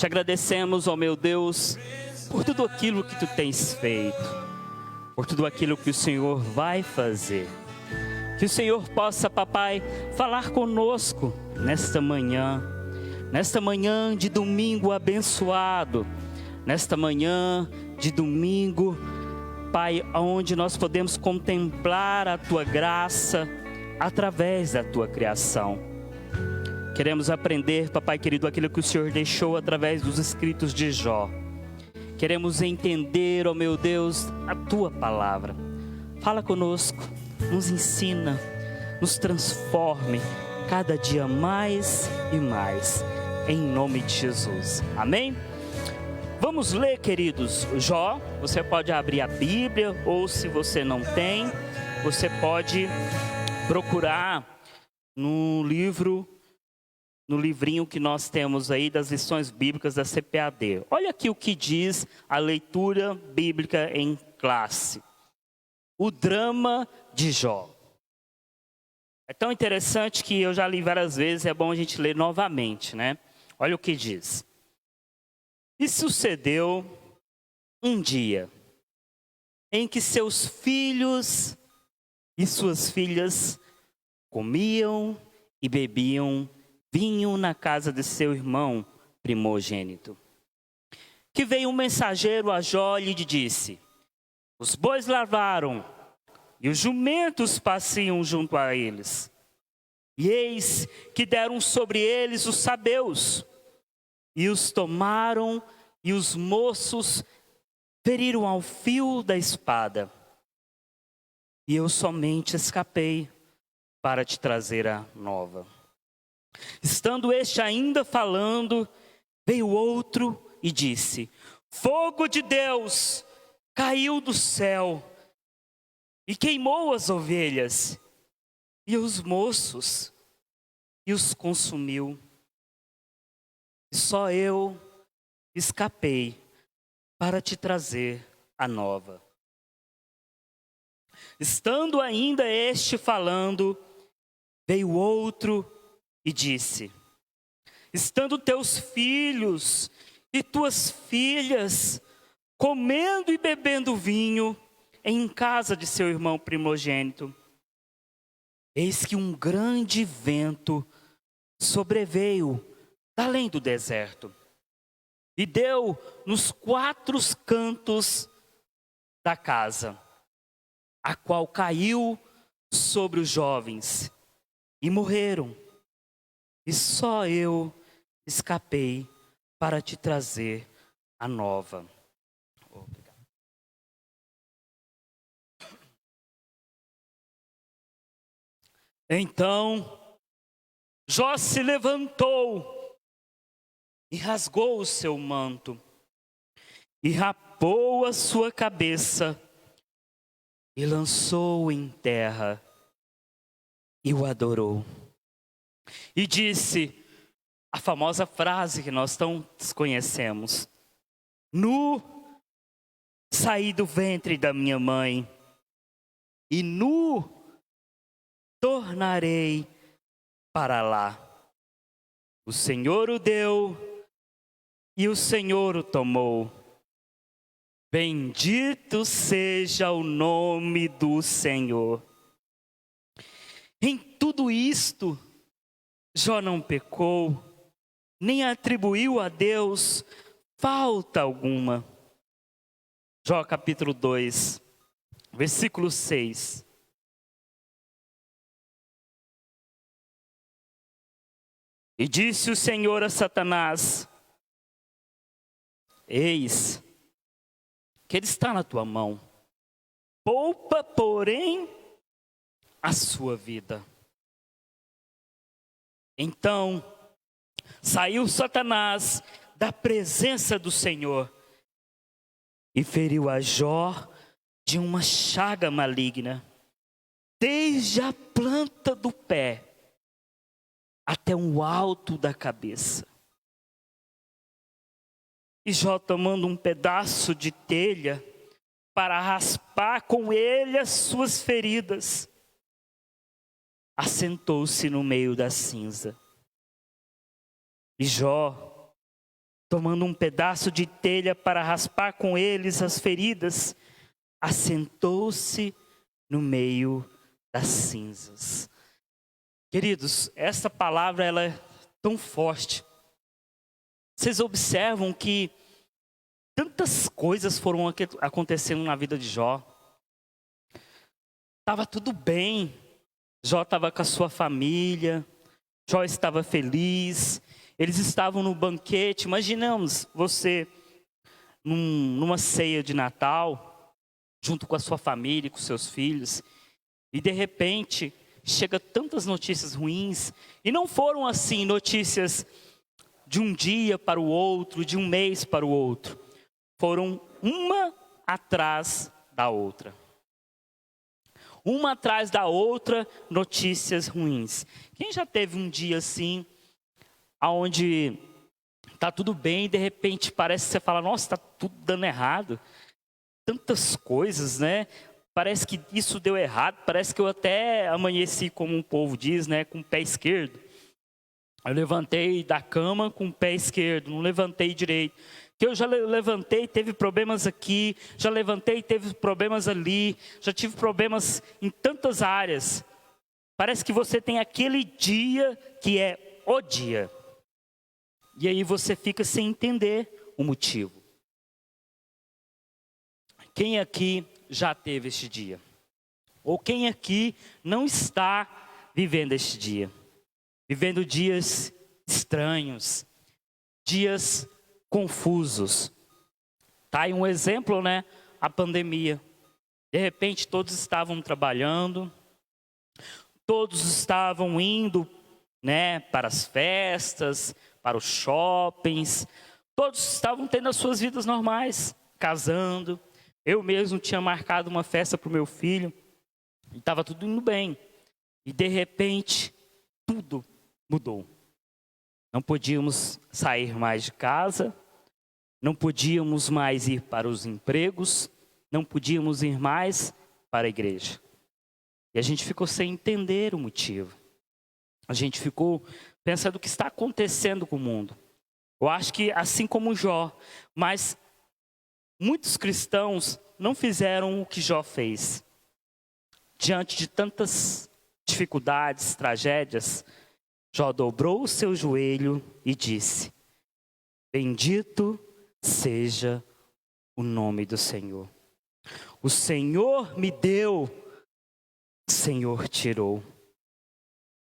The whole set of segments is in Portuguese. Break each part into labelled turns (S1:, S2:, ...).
S1: Te agradecemos, ó meu Deus, por tudo aquilo que Tu tens feito, por tudo aquilo que o Senhor vai fazer. Que o Senhor possa, papai, falar conosco nesta manhã de domingo abençoado, nesta manhã de domingo, Pai, onde nós podemos contemplar a Tua graça através da Tua criação. Queremos aprender, papai querido, aquilo que o Senhor deixou através dos escritos de Jó. Queremos entender, ó meu Deus, a Tua palavra. Fala conosco, nos ensina, nos transforme cada dia mais e mais, em nome de Jesus. Amém? Vamos ler, queridos, Jó. Você pode abrir a Bíblia, ou se você não tem, você pode procurar no livrinho que nós temos aí das lições bíblicas da CPAD. Olha aqui o que diz a leitura bíblica em classe. O drama de Jó. É tão interessante que eu já li várias vezes, é bom a gente ler novamente, né? Olha o que diz. E sucedeu um dia em que seus filhos e suas filhas comiam e bebiam vinho na casa de seu irmão primogênito. Que veio um mensageiro a Jó e lhe disse: os bois lavaram e os jumentos passeiam junto a eles. E eis que deram sobre eles os sabeus, e os tomaram, e os moços feriram ao fio da espada. E eu somente escapei para te trazer a nova. Estando este ainda falando, veio outro e disse: fogo de Deus caiu do céu e queimou as ovelhas e os moços e os consumiu. E só eu escapei para te trazer a nova. Estando ainda este falando, veio outro e disse: estando teus filhos e tuas filhas comendo e bebendo vinho em casa de seu irmão primogênito, eis que um grande vento sobreveio da além do deserto e deu nos 4 cantos da casa, a qual caiu sobre os jovens e morreram. E só eu escapei para te trazer a nova. Obrigado. Então Jó se levantou e rasgou o seu manto e rapou a sua cabeça e lançou em terra e o adorou. E disse a famosa frase que nós todos conhecemos: nu saí do ventre da minha mãe, e nu tornarei para lá. O Senhor o deu e o Senhor o tomou. Bendito seja o nome do Senhor. Em tudo isto, Jó não pecou, nem atribuiu a Deus falta alguma. Jó capítulo 2, versículo 6. E disse o Senhor a Satanás: eis que ele está na tua mão, poupa, porém, a sua vida. Então saiu Satanás da presença do Senhor e feriu a Jó de uma chaga maligna, desde a planta do pé até o alto da cabeça. E Jó, tomando um pedaço de telha para raspar com ele as suas feridas, assentou-se no meio da cinza. E Jó tomando um pedaço de telha para raspar com eles as feridas, assentou-se no meio das cinzas. Queridos, essa palavra ela é tão forte. Vocês observam que tantas coisas foram acontecendo na vida de Jó. Estava tudo bem. Jó estava com a sua família. Jó estava feliz. Eles estavam no banquete. Imaginamos você numa ceia de Natal, junto com a sua família, com seus filhos. E de repente, chega tantas notícias ruins. E não foram assim notícias de um dia para o outro, de um mês para o outro. Foram uma atrás da outra. Uma atrás da outra, notícias ruins. Quem já teve um dia assim, onde está tudo bem e de repente parece que você fala, nossa, está tudo dando errado. Tantas coisas, né? Parece que isso deu errado, parece que eu até amanheci, como o povo diz, né, com o pé esquerdo. Eu levantei da cama com o pé esquerdo, não levantei direito. Que eu já levantei, teve problemas aqui, já levantei, teve problemas ali, já tive problemas em tantas áreas. Parece que você tem aquele dia que é o dia. E aí você fica sem entender o motivo. Quem aqui já teve este dia? Ou quem aqui não está vivendo este dia? Vivendo dias estranhos, dias confusos. Tá aí um exemplo, né? A pandemia. De repente todos estavam trabalhando, todos estavam indo, né, para as festas, para os shoppings, todos estavam tendo as suas vidas normais, casando. Eu mesmo tinha marcado uma festa para o meu filho, e estava tudo indo bem. E de repente, tudo mudou. Não podíamos sair mais de casa, não podíamos mais ir para os empregos, não podíamos ir mais para a igreja. E a gente ficou sem entender o motivo. A gente ficou pensando o que está acontecendo com o mundo. Eu acho que assim como Jó, mas muitos cristãos não fizeram o que Jó fez. Diante de tantas dificuldades, tragédias, Jó dobrou o seu joelho e disse: bendito seja o nome do Senhor. O Senhor me deu, o Senhor tirou.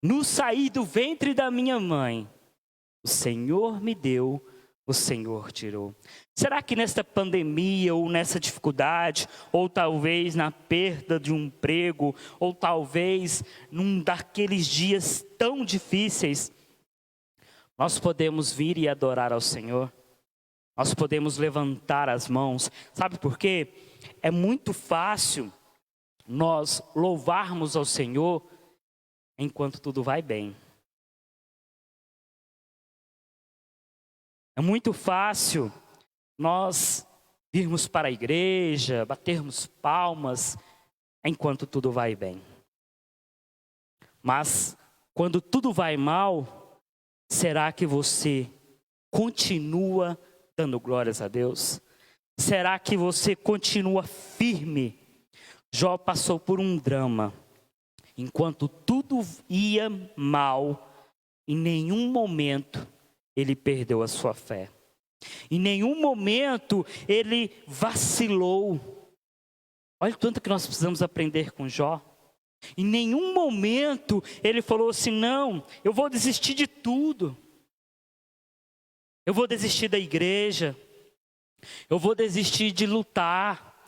S1: No sair do ventre da minha mãe, o Senhor me deu, o Senhor tirou. Será que nesta pandemia, ou nessa dificuldade, ou talvez na perda de um emprego, ou talvez num daqueles dias tão difíceis, nós podemos vir e adorar ao Senhor? Nós podemos levantar as mãos. Sabe por quê? É muito fácil nós louvarmos ao Senhor enquanto tudo vai bem. É muito fácil nós virmos para a igreja, batermos palmas, enquanto tudo vai bem. Mas, quando tudo vai mal, será que você continua dando glórias a Deus? Será que você continua firme? Jó passou por um drama. Enquanto tudo ia mal, em nenhum momento ele perdeu a sua fé. Em nenhum momento ele vacilou. Olha o tanto que nós precisamos aprender com Jó. Em nenhum momento ele falou assim, não, eu vou desistir de tudo. Eu vou desistir da igreja. Eu vou desistir de lutar.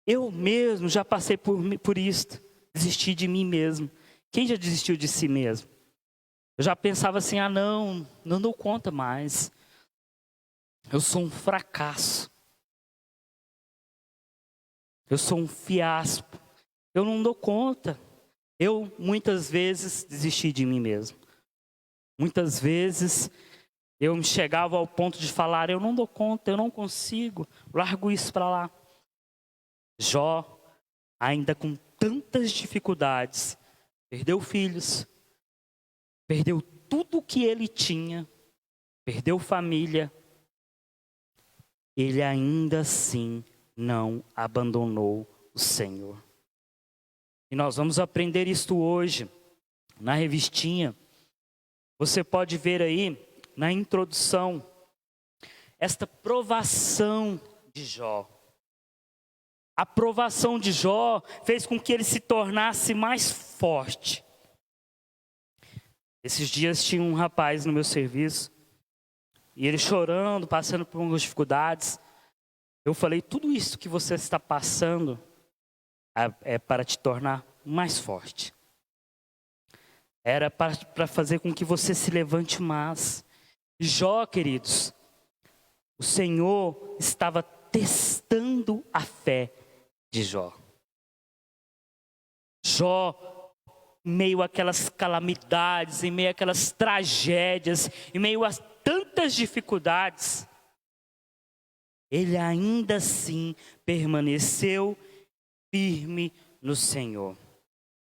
S1: Eu mesmo já passei por isso. Desistir de mim mesmo. Quem já desistiu de si mesmo? Eu já pensava assim, não dou conta mais. Eu sou um fracasso. Eu sou um fiasco. Eu não dou conta. Eu muitas vezes desisti de mim mesmo. Muitas vezes eu me chegava ao ponto de falar, eu não dou conta, eu não consigo, largo isso para lá. Jó, ainda com tantas dificuldades, perdeu filhos, perdeu tudo o que ele tinha, perdeu família, ele ainda assim não abandonou o Senhor. E nós vamos aprender isto hoje, na revistinha. Você pode ver aí, na introdução, esta provação de Jó. A provação de Jó fez com que ele se tornasse mais forte. Esses dias tinha um rapaz no meu serviço, e ele chorando, passando por algumas dificuldades. Eu falei, tudo isso que você está passando é para te tornar mais forte. Era para fazer com que você se levante mais. Jó, queridos, o Senhor estava testando a fé de Jó. Jó, em meio àquelas calamidades, em meio àquelas tragédias, em meio a tantas dificuldades, ele ainda assim permaneceu firme no Senhor.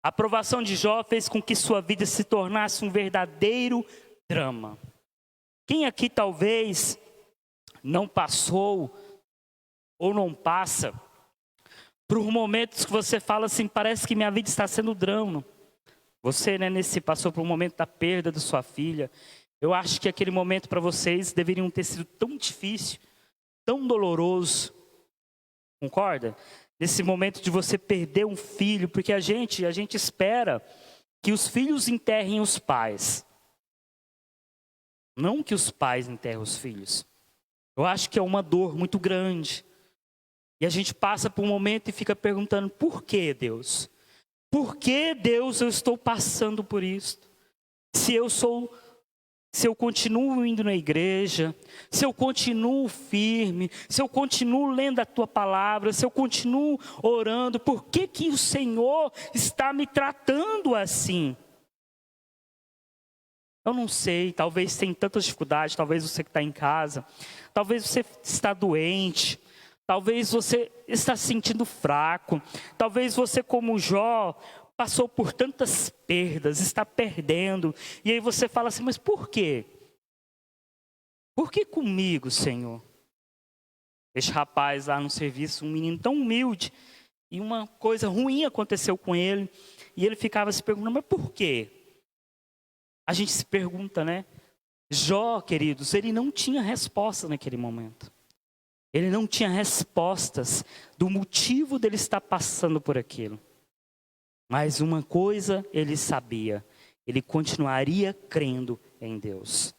S1: A aprovação de Jó fez com que sua vida se tornasse um verdadeiro drama. Quem aqui talvez não passou ou não passa por momentos que você fala assim, parece que minha vida está sendo drama. Você, né, passou por um momento da perda de sua filha. Eu acho que aquele momento para vocês deveriam ter sido tão difícil, tão doloroso. Concorda? Nesse momento de você perder um filho, porque a gente espera que os filhos enterrem os pais. Não que os pais enterrem os filhos. Eu acho que é uma dor muito grande. E a gente passa por um momento e fica perguntando, por que Deus? Por que Deus eu estou passando por isso? Se eu continuo indo na igreja, se eu continuo firme, se eu continuo lendo a tua palavra, se eu continuo orando, por que que o Senhor está me tratando assim? Eu não sei, talvez tenha tantas dificuldades, talvez você que está em casa, talvez você está doente, talvez você está se sentindo fraco, talvez você como Jó passou por tantas perdas, está perdendo, e aí você fala assim, mas por quê? Por que comigo, Senhor? Esse rapaz lá no serviço, um menino tão humilde, e uma coisa ruim aconteceu com ele, e ele ficava se perguntando, mas por quê? A gente se pergunta, né? Jó, queridos, ele não tinha resposta naquele momento. Ele não tinha respostas do motivo dele estar passando por aquilo. Mas uma coisa ele sabia, ele continuaria crendo em Deus.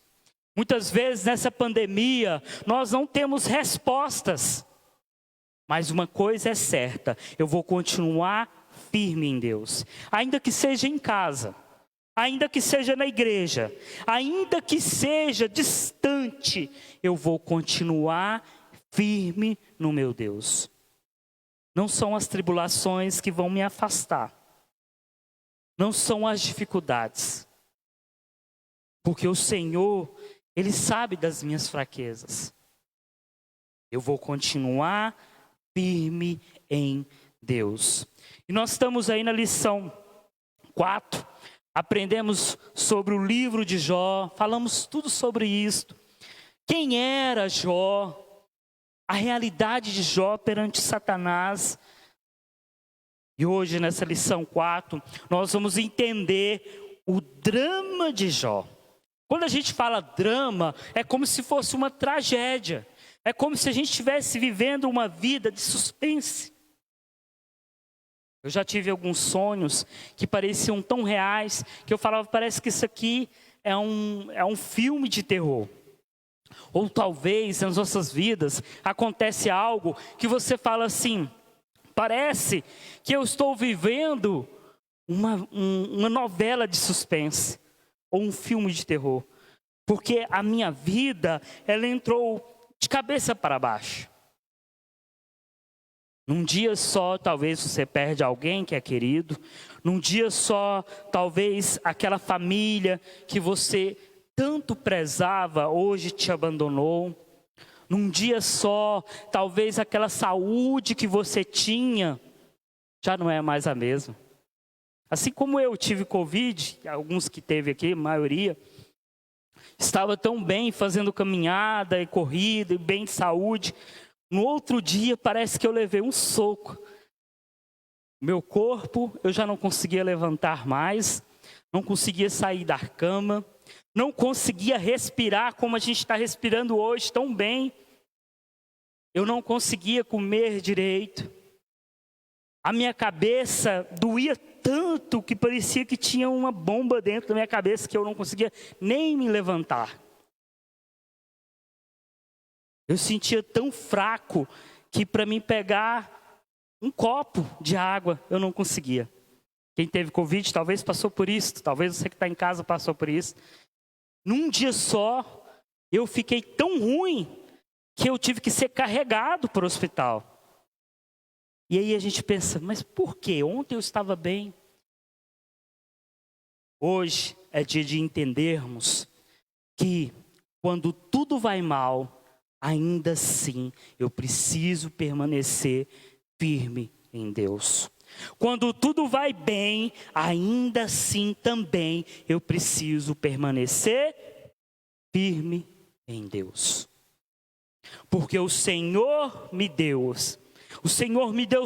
S1: Muitas vezes nessa pandemia, nós não temos respostas. Mas uma coisa é certa, eu vou continuar firme em Deus. Ainda que seja em casa, ainda que seja na igreja, ainda que seja distante, eu vou continuar firme no meu Deus. Não são as tribulações que vão me afastar. Não são as dificuldades. Porque o Senhor, Ele sabe das minhas fraquezas. Eu vou continuar firme em Deus. E nós estamos aí na lição 4. Aprendemos sobre o livro de Jó. Falamos tudo sobre isso. Quem era Jó? A realidade de Jó perante Satanás. E hoje, nessa lição 4, nós vamos entender o drama de Jó. Quando a gente fala drama, é como se fosse uma tragédia. É como se a gente estivesse vivendo uma vida de suspense. Eu já tive alguns sonhos que pareciam tão reais, que eu falava, parece que isso aqui é um filme de terror. Ou talvez nas nossas vidas acontece algo que você fala assim, parece que eu estou vivendo uma novela de suspense, ou um filme de terror. Porque a minha vida, ela entrou de cabeça para baixo. Num dia só, talvez você perde alguém que é querido. Num dia só, talvez aquela família que você tanto prezava, hoje te abandonou. Num dia só, talvez aquela saúde que você tinha, já não é mais a mesma. Assim como eu tive Covid, alguns que teve aqui, a maioria. Estava tão bem fazendo caminhada e corrida e bem de saúde. No outro dia parece que eu levei um soco. Meu corpo, eu já não conseguia levantar mais, não conseguia sair da cama, não conseguia respirar como a gente está respirando hoje tão bem. Eu não conseguia comer direito. A minha cabeça doía tanto que parecia que tinha uma bomba dentro da minha cabeça que eu não conseguia nem me levantar. Eu sentia tão fraco que para mim pegar um copo de água eu não conseguia. Quem teve Covid talvez passou por isso, talvez você que está em casa passou por isso. Num dia só, eu fiquei tão ruim que eu tive que ser carregado para o hospital. E aí a gente pensa, mas por quê? Ontem eu estava bem. Hoje é dia de entendermos que quando tudo vai mal, ainda assim eu preciso permanecer firme em Deus. Quando tudo vai bem, ainda assim também eu preciso permanecer firme em Deus. Porque o Senhor me deu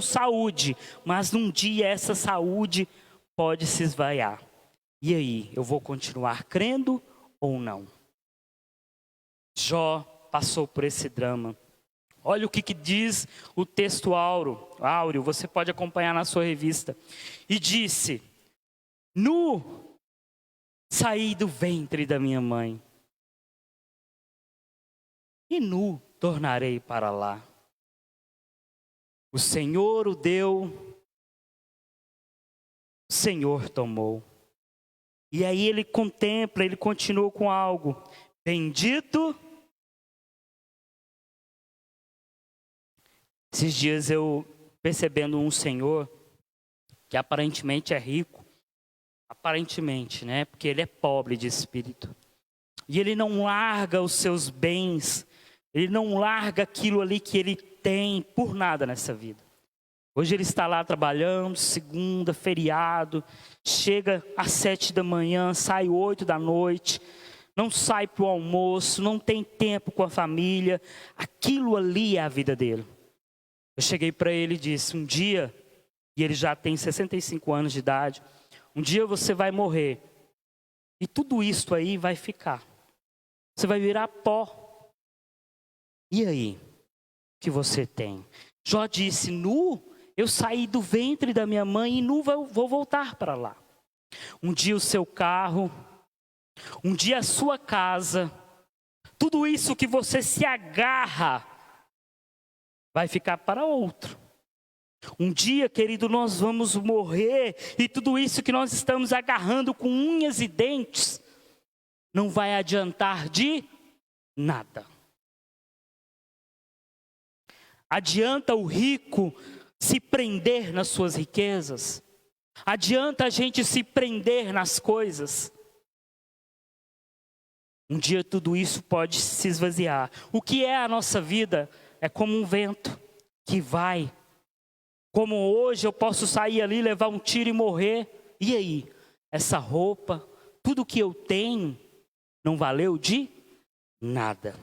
S1: saúde, mas num dia essa saúde pode se esvaiar. E aí, eu vou continuar crendo ou não? Jó passou por esse drama. Olha o que diz o texto áureo, você pode acompanhar na sua revista. E disse: nu saí do ventre da minha mãe, e nu tornarei para lá. O Senhor o deu, o Senhor tomou. E aí ele contempla, ele continua com algo. Bendito. Esses dias eu percebendo um senhor que aparentemente é rico, aparentemente, né? Porque ele é pobre de espírito. E ele não larga os seus bens, ele não larga aquilo ali que ele tem por nada nessa vida. Hoje ele está lá trabalhando, segunda, feriado, chega às 7 da manhã, sai 8 da noite, não sai para o almoço, não tem tempo com a família. Aquilo ali é a vida dele. Eu cheguei para ele e disse, um dia, e ele já tem 65 anos de idade, um dia você vai morrer, e tudo isso aí vai ficar. Você vai virar pó. E aí? O que você tem? Jó disse, nu, eu saí do ventre da minha mãe e nu vou voltar para lá. Um dia o seu carro, um dia a sua casa, tudo isso que você se agarra, vai ficar para outro. Um dia, querido, nós vamos morrer e tudo isso que nós estamos agarrando com unhas e dentes não vai adiantar de nada. Adianta o rico se prender nas suas riquezas? Adianta a gente se prender nas coisas? Um dia tudo isso pode se esvaziar. O que é a nossa vida? É como um vento que vai. Como hoje eu posso sair ali, levar um tiro e morrer. E aí? Essa roupa, tudo que eu tenho, não valeu de nada.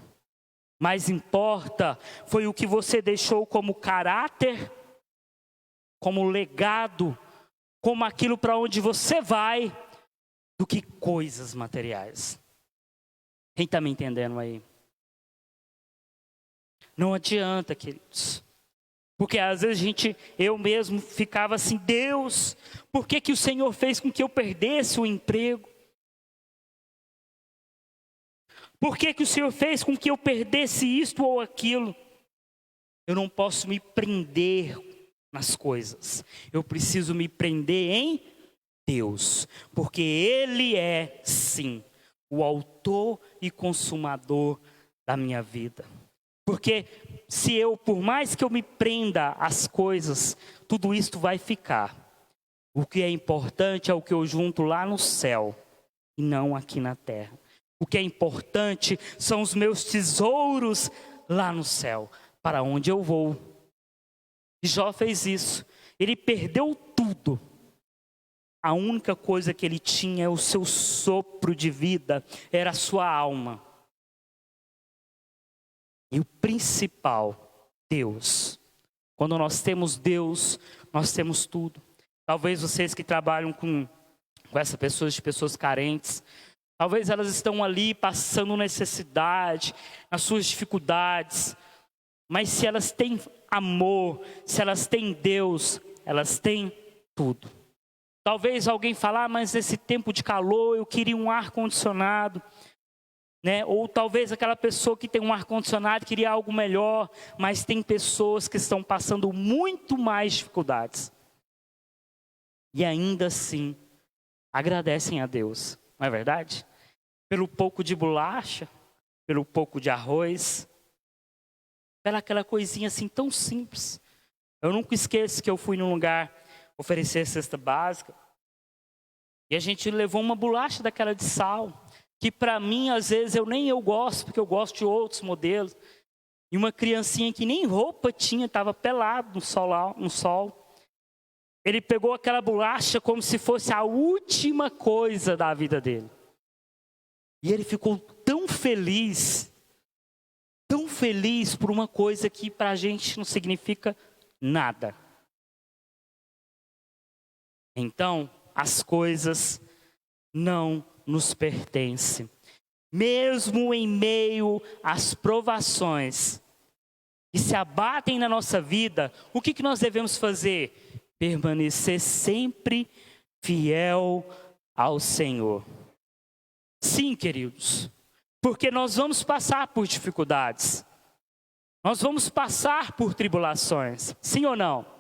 S1: Mais importa foi o que você deixou como caráter, como legado, como aquilo para onde você vai, do que coisas materiais. Quem está me entendendo aí? Não adianta, queridos. Porque às vezes eu mesmo ficava assim, Deus, por que o Senhor fez com que eu perdesse o emprego? Por que o Senhor fez com que eu perdesse isto ou aquilo? Eu não posso me prender nas coisas. Eu preciso me prender em Deus. Porque Ele é, sim, o autor e consumador da minha vida. Porque por mais que eu me prenda às coisas, tudo isso vai ficar. O que é importante é o que eu junto lá no céu e não aqui na terra. O que é importante são os meus tesouros lá no céu, para onde eu vou. E Jó fez isso. Ele perdeu tudo. a única coisa que ele tinha, o seu sopro de vida, era a sua alma. E o principal, Deus. Quando nós temos Deus, nós temos tudo. Talvez vocês que trabalham com essas pessoas, de pessoas carentes, talvez elas estão ali passando necessidade, nas suas dificuldades. Mas se elas têm amor, se elas têm Deus, elas têm tudo. Talvez alguém falar, mas nesse tempo de calor eu queria um ar-condicionado. Né? Ou talvez aquela pessoa que tem um ar-condicionado queria algo melhor, mas tem pessoas que estão passando muito mais dificuldades. E ainda assim, agradecem a Deus, não é verdade? Pelo pouco de bolacha, pelo pouco de arroz, pela aquela coisinha assim tão simples. Eu nunca esqueço que eu fui num lugar oferecer cesta básica, e a gente levou uma bolacha daquela de sal, que para mim, às vezes, eu gosto, porque eu gosto de outros modelos. E uma criancinha que nem roupa tinha, estava pelado no sol. Ele pegou aquela bolacha como se fosse a última coisa da vida dele. E ele ficou tão feliz por uma coisa que para a gente não significa nada. Então, as coisas não nos pertence. Mesmo em meio às provações que se abatem na nossa vida, o que nós devemos fazer? Permanecer sempre fiel ao Senhor. Sim, queridos, porque nós vamos passar por dificuldades. Nós vamos passar por tribulações. Sim ou não?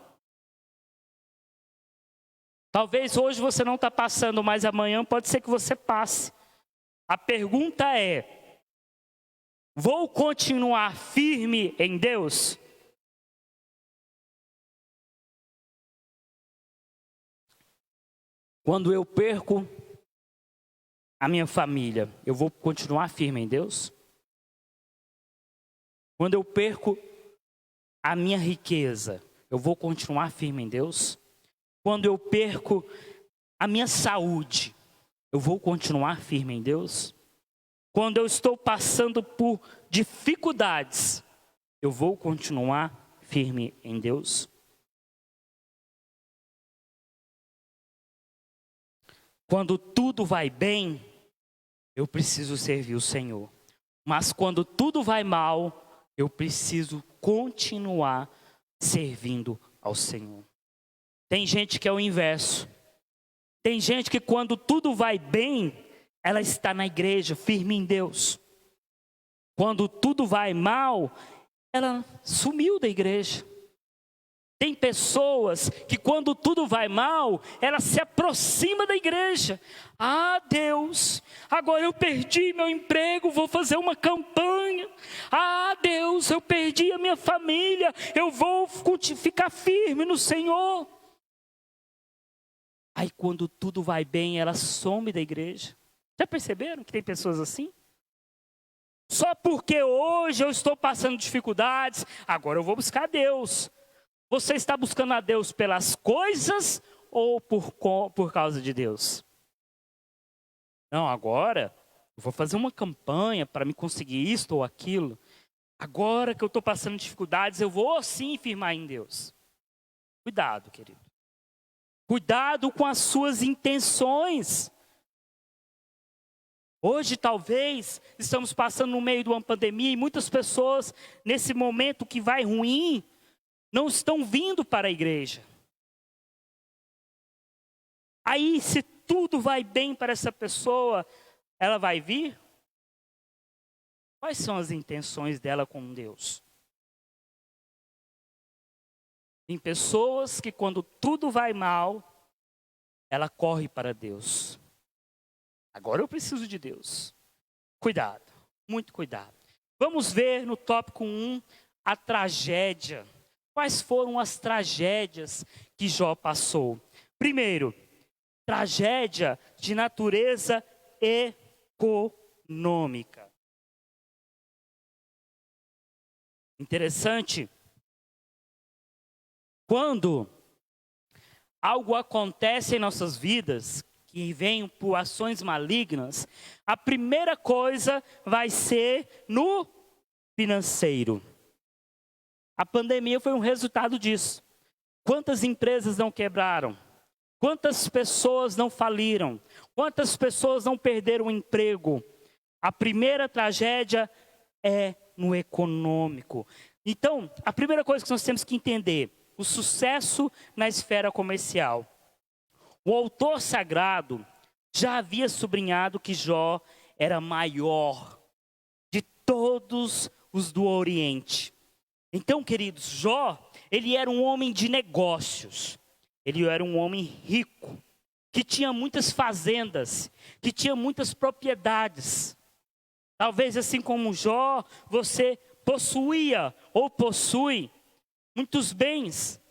S1: Talvez hoje você não está passando, mas amanhã pode ser que você passe. A pergunta é: vou continuar firme em Deus? Quando eu perco a minha família, eu vou continuar firme em Deus? Quando eu perco a minha riqueza, eu vou continuar firme em Deus? Quando eu perco a minha saúde, eu vou continuar firme em Deus? Quando eu estou passando por dificuldades, eu vou continuar firme em Deus? Quando tudo vai bem, eu preciso servir o Senhor. Mas quando tudo vai mal, eu preciso continuar servindo ao Senhor. Tem gente que é o inverso. Tem gente que quando tudo vai bem, ela está na igreja, firme em Deus. Quando tudo vai mal, ela sumiu da igreja. Tem pessoas que quando tudo vai mal, ela se aproxima da igreja. Ah, Deus, agora eu perdi meu emprego, vou fazer uma campanha. Ah, Deus, eu perdi a minha família, eu vou ficar firme no Senhor. Aí quando tudo vai bem, ela some da igreja. Já perceberam que tem pessoas assim? Só porque hoje eu estou passando dificuldades, agora eu vou buscar Deus. Você está buscando a Deus pelas coisas ou por causa de Deus? Não, agora eu vou fazer uma campanha para me conseguir isto ou aquilo. Agora que eu estou passando dificuldades, eu vou sim firmar em Deus. Cuidado, querido. Cuidado com as suas intenções. Hoje, talvez, estamos passando no meio de uma pandemia e muitas pessoas, nesse momento que vai ruim, não estão vindo para a igreja. Aí, se tudo vai bem para essa pessoa, ela vai vir? Quais são as intenções dela com Deus? Tem pessoas que quando tudo vai mal, ela corre para Deus. Agora eu preciso de Deus. Cuidado, muito cuidado. Vamos ver no tópico 1 a tragédia. Quais foram as tragédias que Jó passou? Primeiro, tragédia de natureza econômica. Interessante. Quando algo acontece em nossas vidas, que vem por ações malignas, a primeira coisa vai ser no financeiro. A pandemia foi um resultado disso. Quantas empresas não quebraram? Quantas pessoas não faliram? Quantas pessoas não perderam o emprego? A primeira tragédia é no econômico. Então, a primeira coisa que nós temos que entender, o sucesso na esfera comercial. O autor sagrado já havia sublinhado que Jó era maior de todos os do Oriente. Então, queridos, Jó, ele era um homem de negócios. Ele era um homem rico, que tinha muitas fazendas, que tinha muitas propriedades. Talvez assim como Jó, você possuía ou possui muitos bens.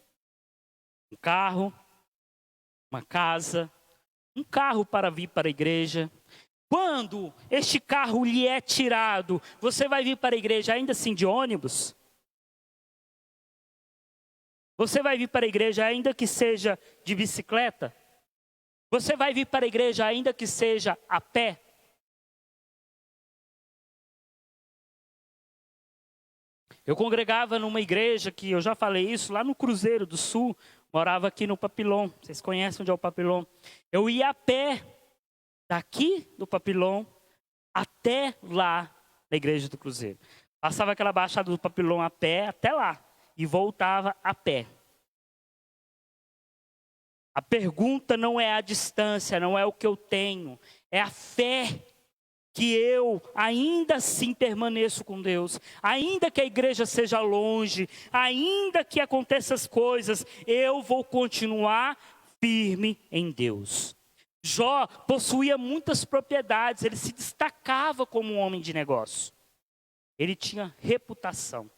S1: Um carro, uma casa, um carro para vir para a igreja. Quando este carro lhe é tirado, você vai vir para a igreja ainda assim de ônibus? Você vai vir para a igreja ainda que seja de bicicleta? Você vai vir para a igreja ainda que seja a pé? Eu congregava numa igreja que eu já falei isso, lá no Cruzeiro do Sul, morava aqui no Papilão. Vocês conhecem onde é o Papilão? Eu ia a pé, daqui do Papilão, até lá na igreja do Cruzeiro. Passava aquela baixada do Papilão a pé, até lá, e voltava a pé. A pergunta não é a distância, não é o que eu tenho, é a fé que eu ainda assim permaneço com Deus, ainda que a igreja seja longe, ainda que aconteçam as coisas, eu vou continuar firme em Deus. Jó possuía muitas propriedades, ele se destacava como um homem de negócio. Ele tinha reputação.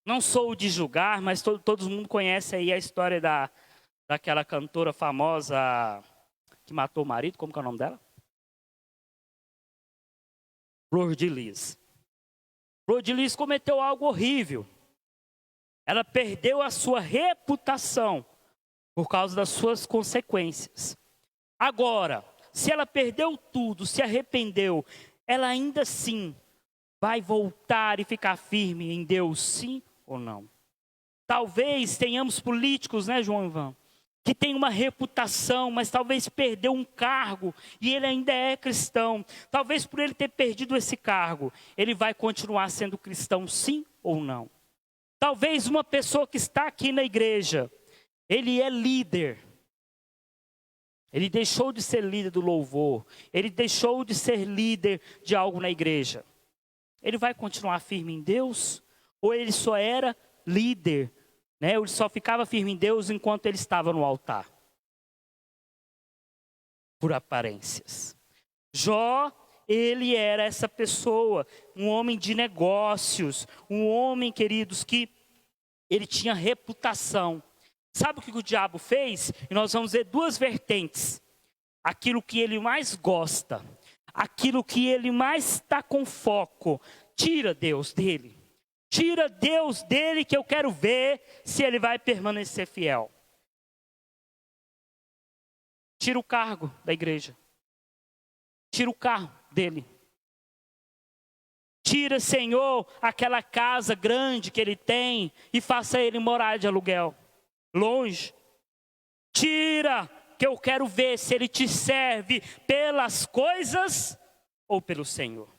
S1: Não sou de julgar, mas todo mundo conhece aí a história daquela cantora famosa que matou o marido, como que é o nome dela? Flor de Lis. Flor de Lis cometeu algo horrível. Ela perdeu a sua reputação por causa das suas consequências. Agora, se ela perdeu tudo, se arrependeu, ela ainda assim vai voltar e ficar firme em Deus, sim ou não? Talvez tenhamos políticos, né, João Ivan, que tem uma reputação, mas talvez perdeu um cargo e ele ainda é cristão. Talvez por ele ter perdido esse cargo, ele vai continuar sendo cristão, sim ou não? Talvez uma pessoa que está aqui na igreja, ele é líder. Ele deixou de ser líder do louvor, ele deixou de ser líder de algo na igreja. Ele vai continuar firme em Deus? Ou ele só era líder, né? Ele só ficava firme em Deus enquanto ele estava no altar? Por aparências. Jó, ele era essa pessoa, um homem de negócios, um homem, queridos, que ele tinha reputação. Sabe o que o diabo fez? E nós vamos ver duas vertentes. Aquilo que ele mais gosta, aquilo que ele mais está com foco, tira Deus dele. Tira Deus dele que eu quero ver se ele vai permanecer fiel. Tira o cargo da igreja. Tira o carro dele. Tira, Senhor, aquela casa grande que ele tem e faça ele morar de aluguel. Longe. Tira, que eu quero ver se ele te serve pelas coisas ou pelo Senhor.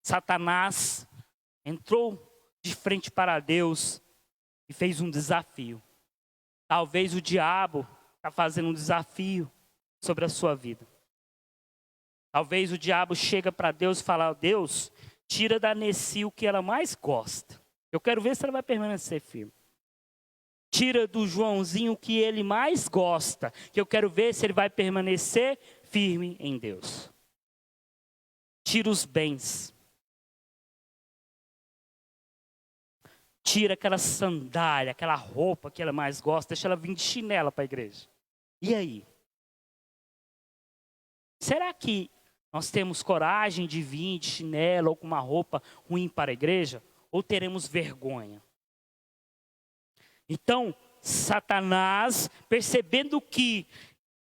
S1: Satanás entrou de frente para Deus e fez um desafio. Talvez o diabo está fazendo um desafio sobre a sua vida. Talvez o diabo chega para Deus e fala: Deus, tira da Nessi o que ela mais gosta. Eu quero ver se ela vai permanecer firme. Tira do Joãozinho o que ele mais gosta, que eu quero ver se ele vai permanecer firme em Deus. Tira os bens. Tira aquela sandália, aquela roupa que ela mais gosta, deixa ela vir de chinela para a igreja. E aí? Será que nós temos coragem de vir de chinela ou com uma roupa ruim para a igreja? Ou teremos vergonha? Então, Satanás, percebendo que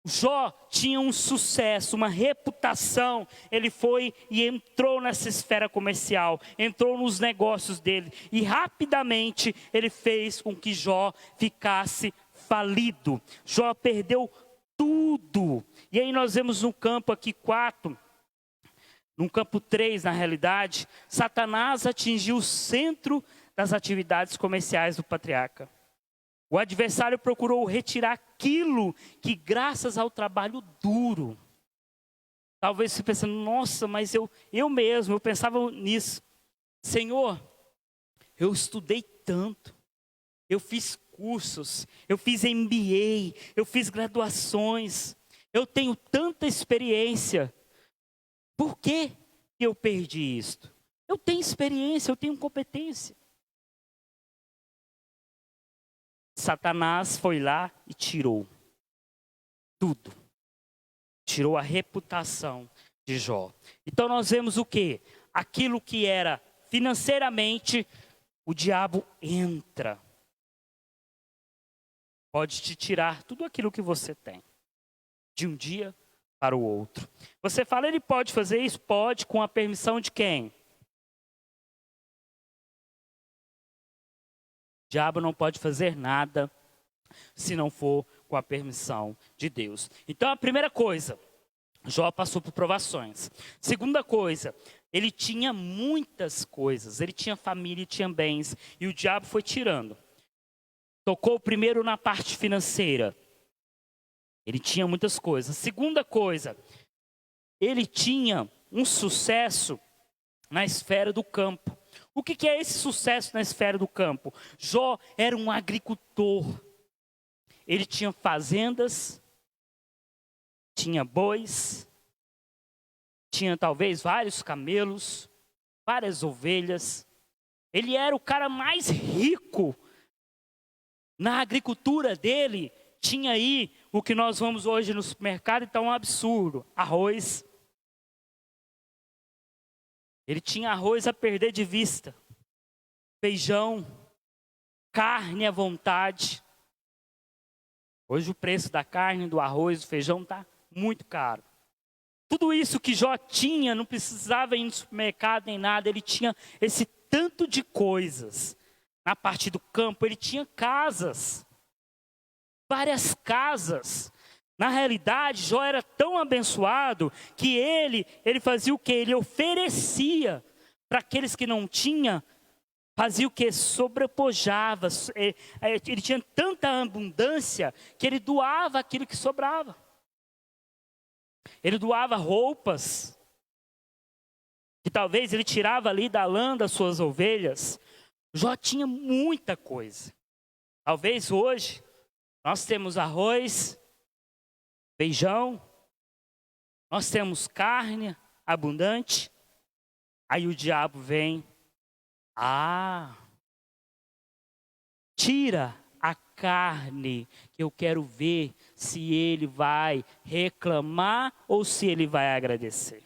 S1: Jó tinha um sucesso, uma reputação, ele foi e entrou nessa esfera comercial, entrou nos negócios dele e rapidamente ele fez com que Jó ficasse falido. Jó perdeu tudo. E aí nós vemos no campo aqui 4, no campo 3 na realidade, Satanás atingiu o centro das atividades comerciais do patriarca. O adversário procurou retirar aquilo que, graças ao trabalho duro, talvez você pensando, nossa, mas eu pensava nisso. Senhor, eu estudei tanto, eu fiz cursos, eu fiz MBA, eu fiz graduações, eu tenho tanta experiência. Por que eu perdi isto? Eu tenho experiência, eu tenho competência. Satanás foi lá e tirou tudo. Tirou a reputação de Jó. Então nós vemos o quê? Aquilo que era financeiramente, o diabo entra. Pode te tirar tudo aquilo que você tem. De um dia para o outro. Você fala, ele pode fazer isso? Pode, com a permissão de quem? O diabo não pode fazer nada se não for com a permissão de Deus. Então a primeira coisa, Jó passou por provações. Segunda coisa, ele tinha muitas coisas, ele tinha família, tinha bens, e o diabo foi tirando. Tocou primeiro na parte financeira. Ele tinha muitas coisas. Segunda coisa, ele tinha um sucesso na esfera do campo. O que é esse sucesso na esfera do campo? Jó era um agricultor. Ele tinha fazendas, tinha bois, tinha talvez vários camelos, várias ovelhas. Ele era o cara mais rico. Na agricultura dele, tinha aí o que nós vamos hoje no supermercado, então é um absurdo. Arroz. Ele tinha arroz a perder de vista. Feijão, carne à vontade. Hoje o preço da carne, do arroz, do feijão está muito caro. Tudo isso que Jó tinha, não precisava ir no supermercado nem nada. Ele tinha esse tanto de coisas. Na parte do campo, ele tinha casas. Várias casas. Na realidade, Jó era tão abençoado que ele fazia o quê? Ele oferecia para aqueles que não tinham, fazia o quê? Sobrepujava. Ele tinha tanta abundância que ele doava aquilo que sobrava. Ele doava roupas, que talvez ele tirava ali da lã das suas ovelhas. Jó tinha muita coisa. Talvez hoje nós temos arroz, feijão, nós temos carne abundante, aí o diabo vem, tira a carne, que eu quero ver se ele vai reclamar ou se ele vai agradecer.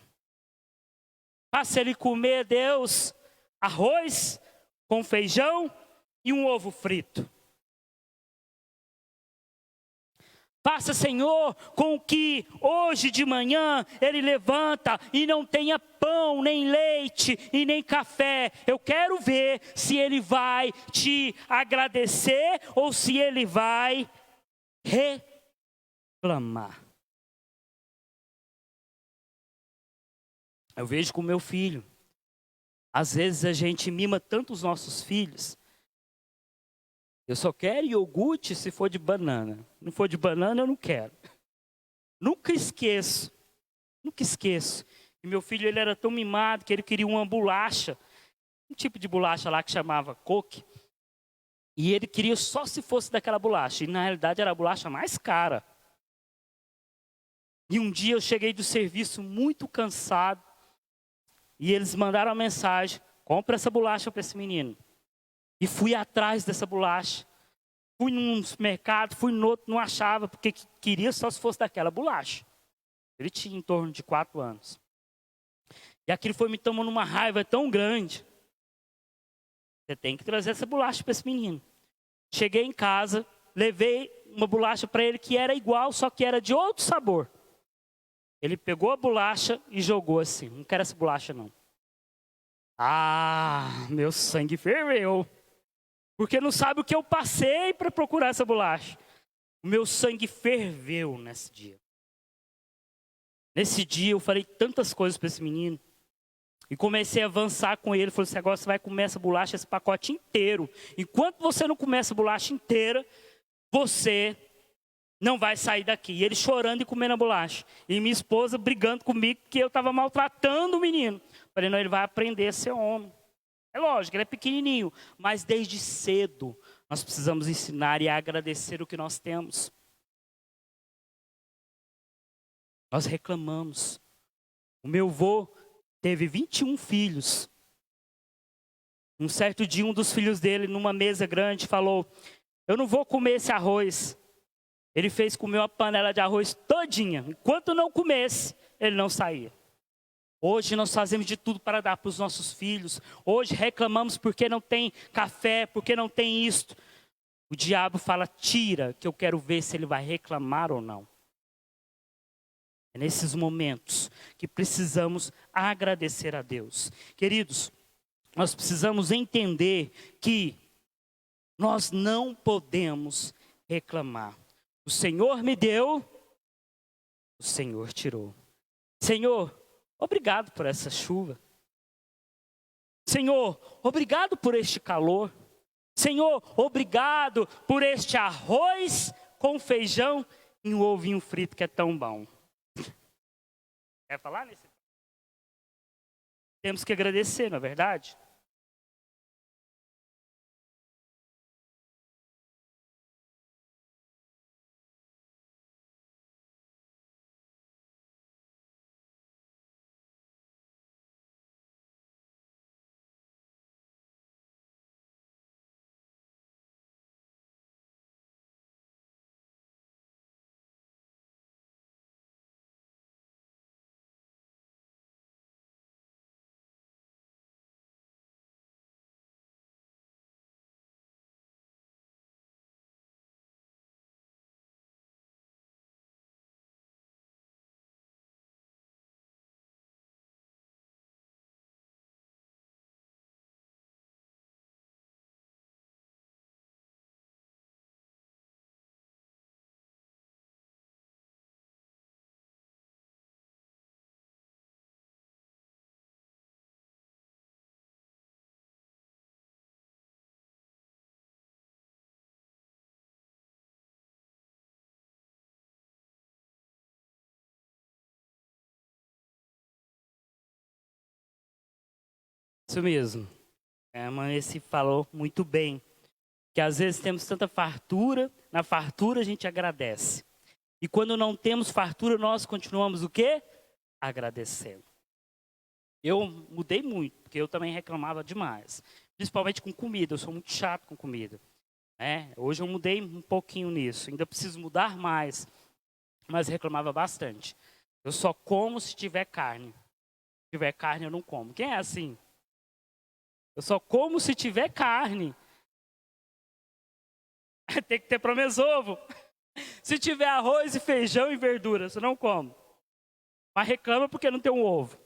S1: Faça ele comer, Deus, arroz com feijão e um ovo frito. Faça, Senhor, com que hoje de manhã ele levanta e não tenha pão, nem leite e nem café. Eu quero ver se ele vai te agradecer ou se ele vai reclamar. Eu vejo com o meu filho. Às vezes a gente mima tanto os nossos filhos. Eu só quero iogurte se for de banana. Não for de banana, eu não quero. Nunca esqueço. E meu filho, ele era tão mimado que ele queria uma bolacha. Um tipo de bolacha lá que chamava Coke. E ele queria só se fosse daquela bolacha. E na realidade era a bolacha mais cara. E um dia eu cheguei do serviço muito cansado. E eles mandaram uma mensagem: compra essa bolacha para esse menino. E fui atrás dessa bolacha. Fui num supermercado, fui no outro, não achava, porque queria só se fosse daquela bolacha. Ele tinha em torno de 4 anos. E aquilo foi me tomando uma raiva tão grande. Você tem que trazer essa bolacha para esse menino. Cheguei em casa, levei uma bolacha para ele que era igual, só que era de outro sabor. Ele pegou a bolacha e jogou assim. Não quero essa bolacha, não. Ah, meu sangue ferveu. Porque não sabe o que eu passei para procurar essa bolacha. O meu sangue ferveu nesse dia. Nesse dia eu falei tantas coisas para esse menino. E comecei a avançar com ele. Falei assim, agora você vai comer essa bolacha, esse pacote inteiro. Enquanto você não comer essa bolacha inteira, você não vai sair daqui. E ele chorando e comendo a bolacha. E minha esposa brigando comigo que eu estava maltratando o menino. Falei, não, ele vai aprender a ser homem. É lógico, ele é pequenininho. Mas desde cedo, nós precisamos ensinar e agradecer o que nós temos. Nós reclamamos. O meu avô teve 21 filhos. Um certo dia, um dos filhos dele, numa mesa grande, falou, eu não vou comer esse arroz. Ele fez comer uma panela de arroz todinha. Enquanto não comesse, ele não saía. Hoje nós fazemos de tudo para dar para os nossos filhos. Hoje reclamamos porque não tem café, porque não tem isto. O diabo fala, tira, que eu quero ver se ele vai reclamar ou não. É nesses momentos que precisamos agradecer a Deus. Queridos, nós precisamos entender que nós não podemos reclamar. O Senhor me deu, o Senhor tirou. Senhor, obrigado por essa chuva. Senhor, obrigado por este calor. Senhor, obrigado por este arroz com feijão e um ovinho frito que é tão bom. Quer falar nesse? Temos que agradecer, não é verdade? Isso mesmo. A Manesse falou muito bem. Que às vezes temos tanta fartura, na fartura a gente agradece. E quando não temos fartura, nós continuamos o quê? Agradecendo. Eu mudei muito, porque eu também reclamava demais. Principalmente com comida, eu sou muito chato com comida. Hoje eu mudei um pouquinho nisso, ainda preciso mudar mais. Mas reclamava bastante. Eu só como se tiver carne. Se tiver carne eu não como. Quem é assim? Eu só como se tiver carne. Tem que ter pelo menos ovo. Se tiver arroz e feijão e verduras, eu não como. Mas reclama porque não tem um ovo.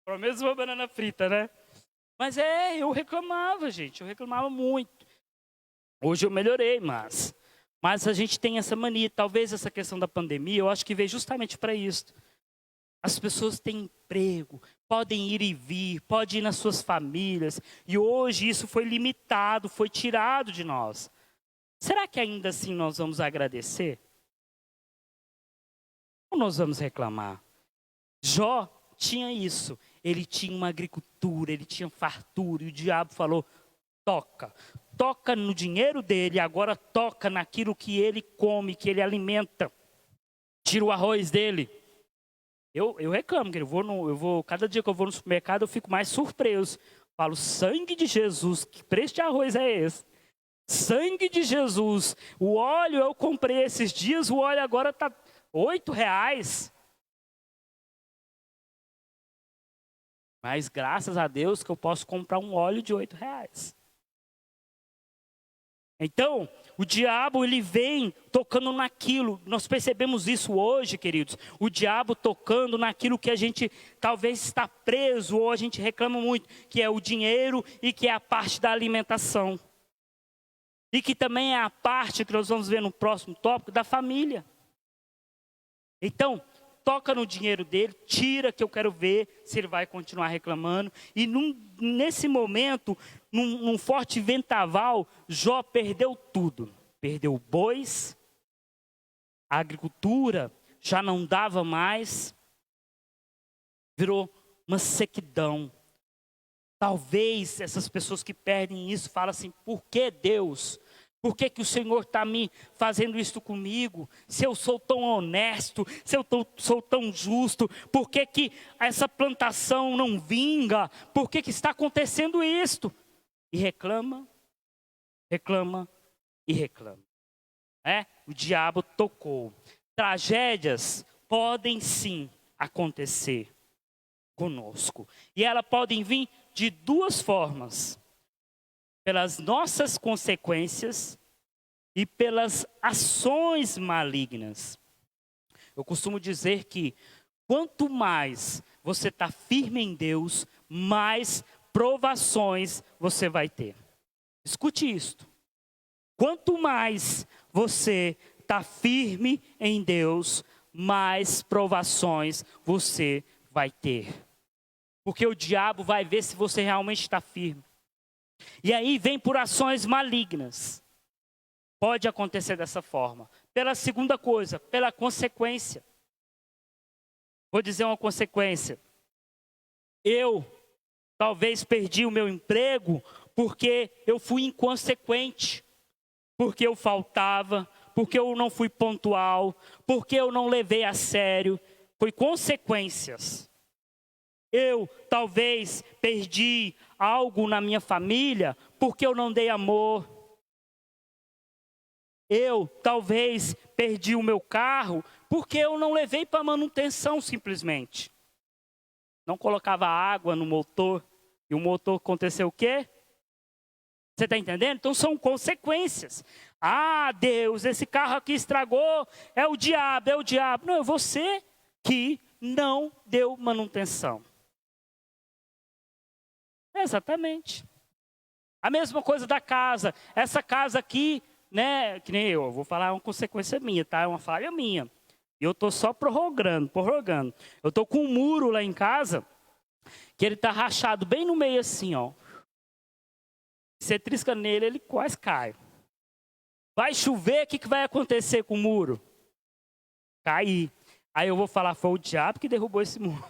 S1: Pelo menos uma banana frita, né? Mas eu reclamava, gente. Eu reclamava muito. Hoje eu melhorei, mas a gente tem essa mania. Talvez essa questão da pandemia, eu acho que veio justamente para isso. As pessoas têm emprego, podem ir e vir, podem ir nas suas famílias. E hoje isso foi limitado, foi tirado de nós. Será que ainda assim nós vamos agradecer? Ou nós vamos reclamar? Jó tinha isso. Ele tinha uma agricultura, ele tinha fartura. E o diabo falou, toca. Toca no dinheiro dele, agora toca naquilo que ele come, que ele alimenta. Tira o arroz dele. Eu reclamo, que cada dia que eu vou no supermercado eu fico mais surpreso. Falo, sangue de Jesus, que preço de arroz é esse? Sangue de Jesus, o óleo eu comprei esses dias, o óleo agora está R$8. Mas graças a Deus que eu posso comprar um óleo de R$ 8. Então, o diabo, ele vem tocando naquilo. Nós percebemos isso hoje, queridos. O diabo tocando naquilo que a gente talvez está preso, ou a gente reclama muito, que é o dinheiro e que é a parte da alimentação. E que também é a parte que nós vamos ver no próximo tópico, da família. Então, toca no dinheiro dele, tira, que eu quero ver se ele vai continuar reclamando. E nesse momento, num forte vendaval, Jó perdeu tudo. Perdeu bois, a agricultura já não dava mais, virou uma sequidão. Talvez essas pessoas que perdem isso falam assim: por que Deus? Por que o Senhor está me fazendo isso comigo? Se eu sou tão honesto, se eu sou tão justo, por que essa plantação não vinga? Por que está acontecendo isto? E reclama, reclama e reclama. O diabo tocou. Tragédias podem sim acontecer conosco. E elas podem vir de duas formas: pelas nossas consequências e pelas ações malignas. Eu costumo dizer que quanto mais você está firme em Deus, mais provações você vai ter. Escute isto. Quanto mais você está firme em Deus, mais provações você vai ter. Porque o diabo vai ver se você realmente está firme. E aí vem por ações malignas. Pode acontecer dessa forma. Pela segunda coisa, pela consequência. Vou dizer uma consequência. Eu talvez perdi o meu emprego porque eu fui inconsequente. Porque eu faltava, porque eu não fui pontual, porque eu não levei a sério. Foi consequências. Eu talvez perdi algo na minha família porque eu não dei amor. Eu talvez perdi o meu carro porque eu não levei para manutenção simplesmente. Não colocava água no motor e o motor aconteceu o quê? Você está entendendo? Então são consequências. Ah, Deus, esse carro aqui estragou, é o diabo, é o diabo. Não, é você que não deu manutenção. Exatamente. A mesma coisa da casa. Essa casa aqui, né, que nem eu vou falar, é uma consequência minha, tá? É uma falha minha. E eu estou só prorrogando. Eu estou com um muro lá em casa, que ele está rachado bem no meio assim, ó. Você trisca nele, ele quase cai. Vai chover, o que vai acontecer com o muro? Cair. Aí eu vou falar, foi o diabo que derrubou esse muro.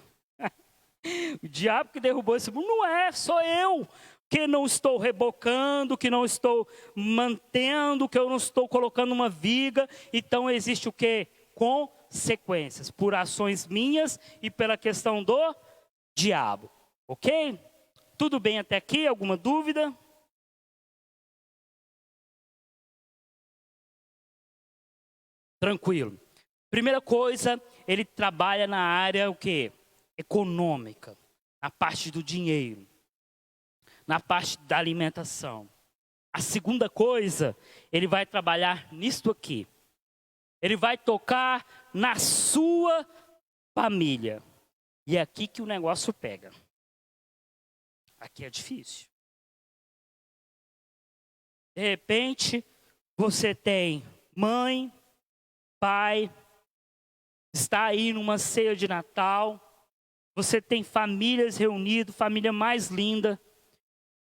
S1: O diabo que derrubou esse muro. Não é, sou eu que não estou rebocando, que não estou mantendo, que eu não estou colocando uma viga. Então existe o quê? Consequências. Por ações minhas e pela questão do diabo. Ok? Tudo bem até aqui? Alguma dúvida? Tranquilo. Primeira coisa, ele trabalha na área o quê? Econômica, na parte do dinheiro, na parte da alimentação. A segunda coisa, ele vai trabalhar nisto aqui. Ele vai tocar na sua família. E é aqui que o negócio pega. Aqui é difícil. De repente, você tem mãe, pai, está aí numa ceia de Natal, você tem famílias reunidas, família mais linda.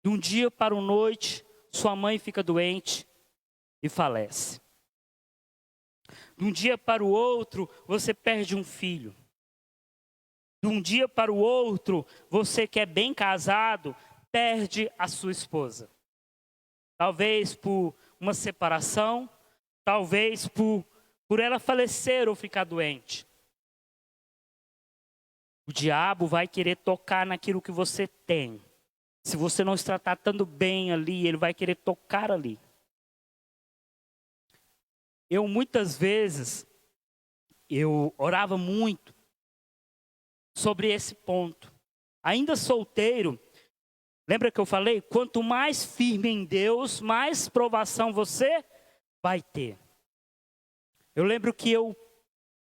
S1: De um dia para a noite, sua mãe fica doente e falece. De um dia para o outro, você perde um filho. De um dia para o outro, você que é bem casado, perde a sua esposa. Talvez por uma separação, talvez por ela falecer ou ficar doente. O diabo vai querer tocar naquilo que você tem. Se você não está tratando bem ali, ele vai querer tocar ali. Eu muitas vezes, eu orava muito sobre esse ponto. Ainda solteiro, lembra que eu falei? Quanto mais firme em Deus, mais provação você vai ter. Eu lembro que eu,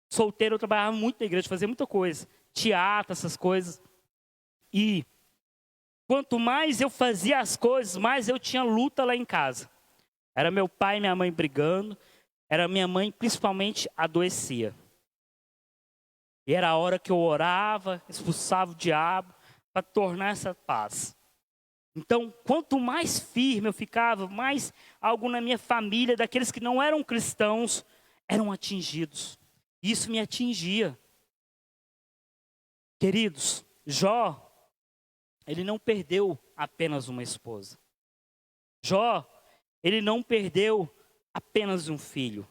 S1: solteiro, eu trabalhava muito na igreja, fazia muita coisa. Teatro, essas coisas. E quanto mais eu fazia as coisas, mais eu tinha luta lá em casa. Era meu pai e minha mãe brigando. Era minha mãe, principalmente, adoecia. E era a hora que eu orava, expulsava o diabo, para tornar essa paz. Então, quanto mais firme eu ficava, mais algo na minha família, daqueles que não eram cristãos, eram atingidos. Isso me atingia. Queridos, Jó, ele não perdeu apenas uma esposa. Jó, ele não perdeu apenas um filho.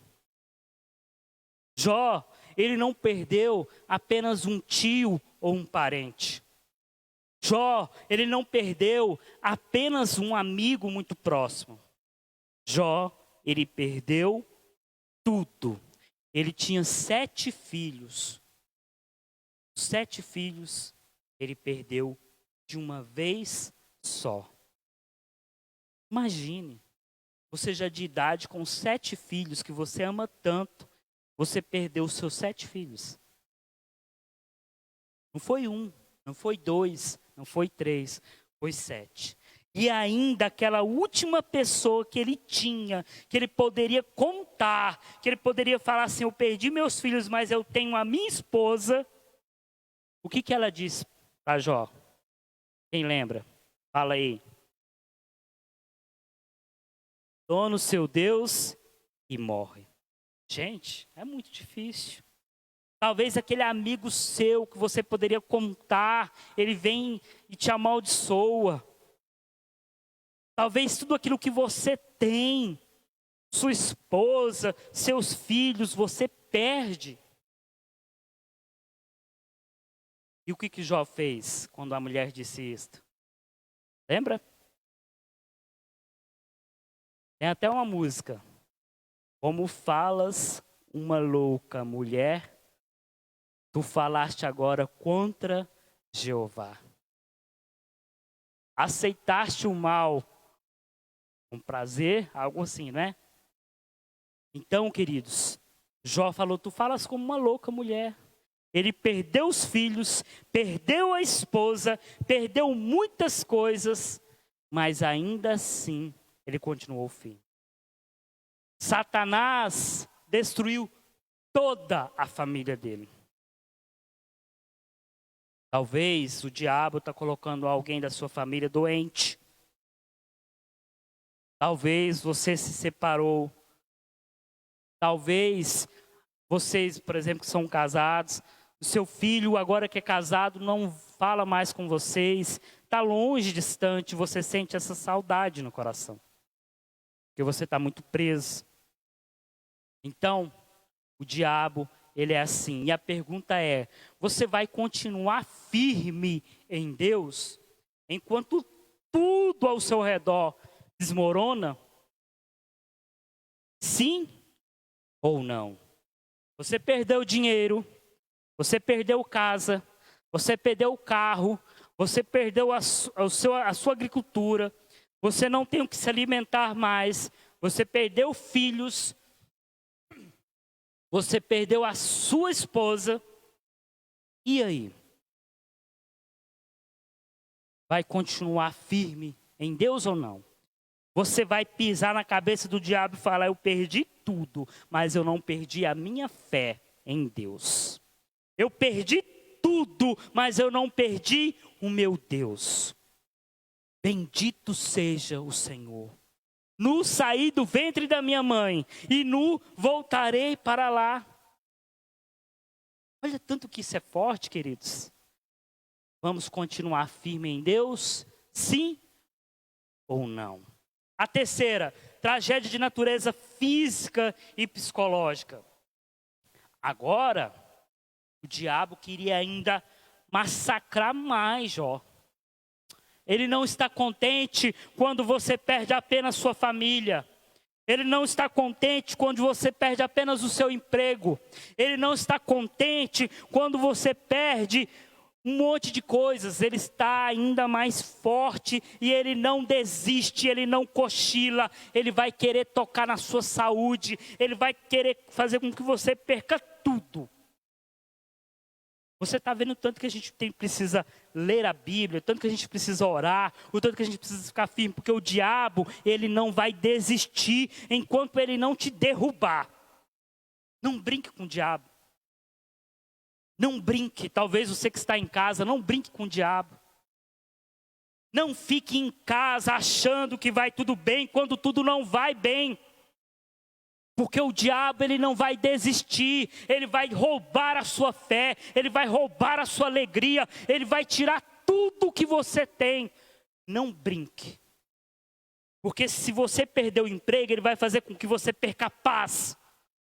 S1: Jó, ele não perdeu apenas um tio ou um parente. Jó, ele não perdeu apenas um amigo muito próximo. Jó, ele perdeu tudo. Ele tinha 7 filhos. 7 filhos ele perdeu de uma vez só. Imagine, você já de idade com 7 filhos que você ama tanto, você perdeu os seus 7 filhos. Não foi 1, não foi 2, não foi 3, foi 7. E ainda aquela última pessoa que ele tinha, que ele poderia contar, que ele poderia falar assim, eu perdi meus filhos, mas eu tenho a minha esposa. O que ela disse para Jó? Quem lembra? Fala aí. Dono no seu Deus e morre. Gente, é muito difícil. Talvez aquele amigo seu que você poderia contar, ele vem e te amaldiçoa. Talvez tudo aquilo que você tem, sua esposa, seus filhos, você perde. E o que Jó fez quando a mulher disse isto? Lembra? Tem até uma música. Como falas, uma louca mulher, tu falaste agora contra Jeová. Aceitaste o mal com prazer, algo assim, né? Então, queridos, Jó falou, tu falas como uma louca mulher. Ele perdeu os filhos, perdeu a esposa, perdeu muitas coisas, mas ainda assim, ele continuou firme. Satanás destruiu toda a família dele. Talvez o diabo está colocando alguém da sua família doente. Talvez você se separou. Talvez vocês, por exemplo, que são casados, o seu filho agora que é casado não fala mais com vocês, está longe, distante, você sente essa saudade no coração. Porque você está muito preso. Então, o diabo, ele é assim. E a pergunta é, você vai continuar firme em Deus enquanto tudo ao seu redor desmorona? Sim ou não? Você perdeu dinheiro, você perdeu casa, você perdeu o carro, você perdeu a sua agricultura, você não tem o que se alimentar mais, você perdeu filhos, você perdeu a sua esposa, e aí? Vai continuar firme em Deus ou não? Você vai pisar na cabeça do diabo e falar, eu perdi tudo, mas eu não perdi a minha fé em Deus. Eu perdi tudo, mas eu não perdi o meu Deus. Bendito seja o Senhor. Nu saí do ventre da minha mãe, e nu voltarei para lá. Olha tanto que isso é forte, queridos. Vamos continuar firme em Deus? Sim ou não? A terceira, tragédia de natureza física e psicológica. Agora, o diabo queria ainda massacrar mais Jó. Ele não está contente quando você perde apenas sua família. Ele não está contente quando você perde apenas o seu emprego. Ele não está contente quando você perde um monte de coisas, ele está ainda mais forte e ele não desiste, ele não cochila, ele vai querer tocar na sua saúde, ele vai querer fazer com que você perca tudo. Você está vendo o tanto que a gente precisa ler a Bíblia, o tanto que a gente precisa orar, o tanto que a gente precisa ficar firme, porque o diabo, ele não vai desistir enquanto ele não te derrubar. Não brinque com o diabo. Não brinque, talvez você que está em casa, não brinque com o diabo. Não fique em casa achando que vai tudo bem, quando tudo não vai bem. Porque o diabo, ele não vai desistir, ele vai roubar a sua fé, ele vai roubar a sua alegria, ele vai tirar tudo que você tem. Não brinque. Porque se você perder o emprego, ele vai fazer com que você perca a paz.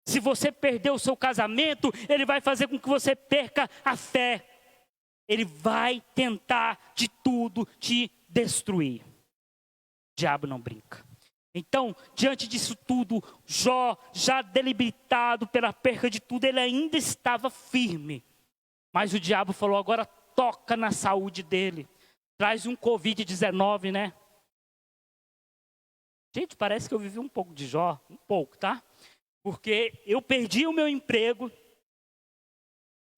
S1: Se você perder o seu casamento, ele vai fazer com que você perca a fé. Ele vai tentar de tudo te destruir. O diabo não brinca. Então, diante disso tudo, Jó, já debilitado pela perca de tudo, ele ainda estava firme. Mas o diabo falou, agora toca na saúde dele. Traz um Covid-19, né? Gente, parece que eu vivi um pouco de Jó, um pouco, tá? Porque eu perdi o meu emprego.